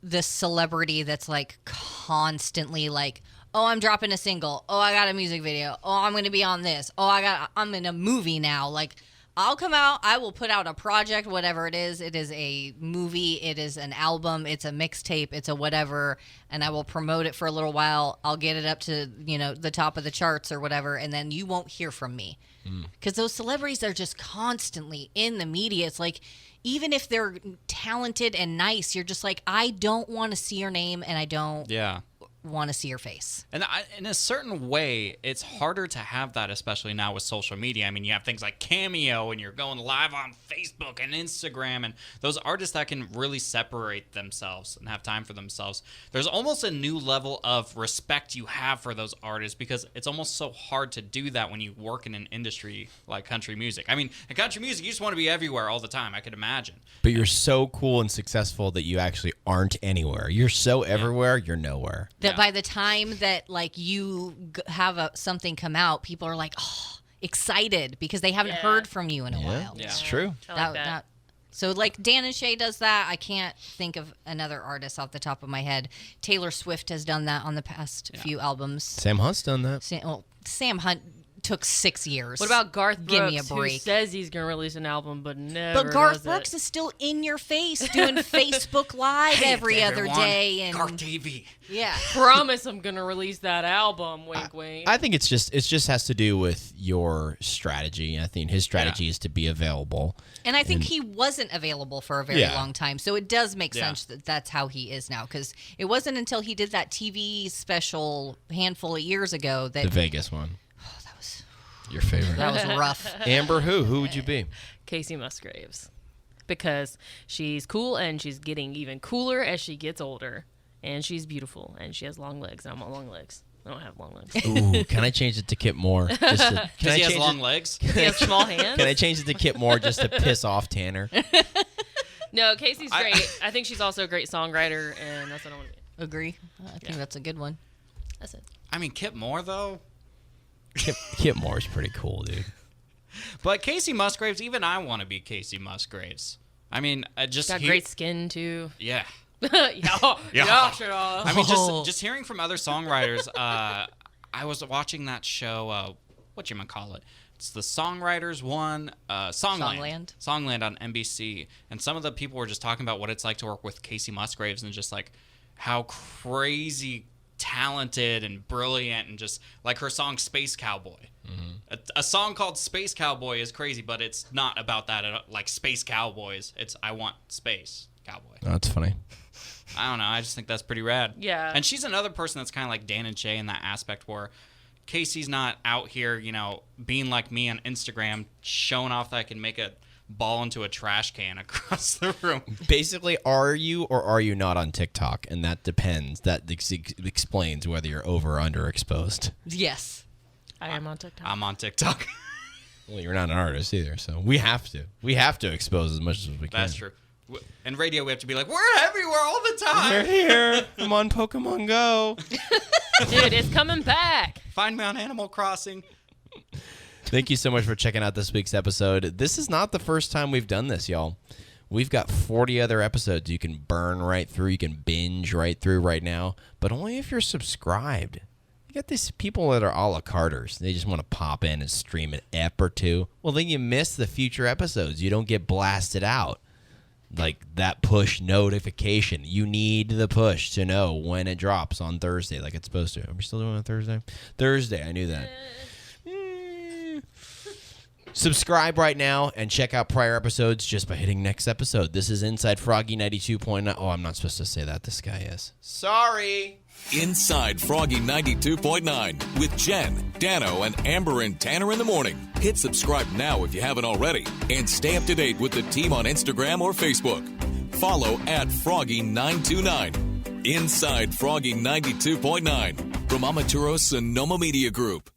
the celebrity that's like constantly like, oh, I'm dropping a single. Oh, I got a music video. Oh, I'm going to be on this. Oh, I'm in a movie now. Like, I'll come out, I will put out a project, whatever it is. It is a movie, it is an album, it's a mixtape, it's a whatever, and I will promote it for a little while. I'll get it up to, the top of the charts or whatever, and then you won't hear from me. Because those celebrities are just constantly in the media. It's like, even if they're talented and nice, you're just like, I don't want to see your name and I don't Yeah. want to see your face. And in a certain way, it's harder to have that, especially now with social media. I mean, you have things like Cameo, and you're going live on Facebook and Instagram, and those artists that can really separate themselves and have time for themselves. There's almost a new level of respect you have for those artists, because it's almost so hard to do that when you work in an industry like country music. I mean, in country music, you just want to be everywhere all the time, I could imagine. But you're so cool and successful that you actually aren't anywhere. You're so everywhere, you're nowhere. That by the time that like you have something come out, people are like, oh, excited because they haven't heard from you in a while. Yeah. It's true. I like that. So like Dan and Shay does that. I can't think of another artist off the top of my head. Taylor Swift has done that on the past few albums. Sam Hunt's done that. Sam Hunt took 6 years. What about Garth Brooks, Give me a who break. says he's going to release an album but never But Garth does Brooks it? is still in your face doing Facebook Live every other day, and Garth TV. yeah, Promise I'm going to release that album, wink, wink. I think it just has to do with your strategy. I think his strategy is to be available. and I think he wasn't available for a very Yeah. long time, so it does make Yeah. sense that that's how he is now. Because it wasn't until he did that TV special handful of years ago that The Vegas one. that was Your favorite. that was rough. Amber who would you be? Casey Musgraves. Because she's cool and she's getting even cooler as she gets older. And she's beautiful and she has long legs. I want long legs. I don't have long legs. Ooh, can I change it to Kip Moore? Can Because he has change long it? legs. He has small hands. Can I change it to Kip Moore just to piss off Tanner? No, Casey's great. I think she's also a great songwriter, and that's what I want to be. Agree. I think that's a good one. That's it. I mean, Kip Moore, though. Kip Moore's pretty cool, dude. But Casey Musgraves, even I want to be Casey Musgraves. I mean, just Got great skin, too. Yeah. yeah, sure. I mean, just hearing from other songwriters. I was watching that show. Whatchamacallit? It's the Songwriters one. Songland. Songland on NBC. And some of the people were just talking about what it's like to work with Casey Musgraves and just like how crazy talented and brilliant, and just like her song Space Cowboy. A song called Space Cowboy is crazy, but it's not about that at all. Like Space Cowboys. It's I want space cowboy. Oh, that's funny. I don't know. I just think that's pretty rad. Yeah. And she's another person that's kind of like Dan and Shay in that aspect where Casey's not out here, you know, being like me on Instagram, showing off that I can make a ball into a trash can across the room. Basically, are you or are you not on TikTok? And that depends. That explains whether you're over or underexposed. Yes. I am on TikTok. I'm on TikTok. Well, you're not an artist either, so we have to. We have to expose as much as we can. That's true. In radio, we have to be like, we're everywhere all the time. We're here. I'm on Pokemon Go. Dude, it's coming back. Find me on Animal Crossing. Thank you so much for checking out this week's episode. This is not the first time we've done this, y'all. We've got 40 other episodes you can burn right through. You can binge right through right now, but only if you're subscribed. You got these people that are a la carters. They just want to pop in and stream an ep or two. Well, then you miss the future episodes. You don't get blasted out. Like that push notification. You need the push to know when it drops on Thursday like it's supposed to. Are we still doing it on Thursday? Thursday, I knew that. Subscribe right now and check out prior episodes just by hitting next episode. This is Inside Froggy 92.9. Oh, I'm not supposed to say that. This guy is. Sorry. Inside Froggy 92.9 with Jenn, Dano, and Amber and Tanner in the morning. Hit subscribe now if you haven't already. And stay up to date with the team on Instagram or Facebook. Follow at Froggy929. Inside Froggy 92.9 from Amaturo Sonoma Media Group.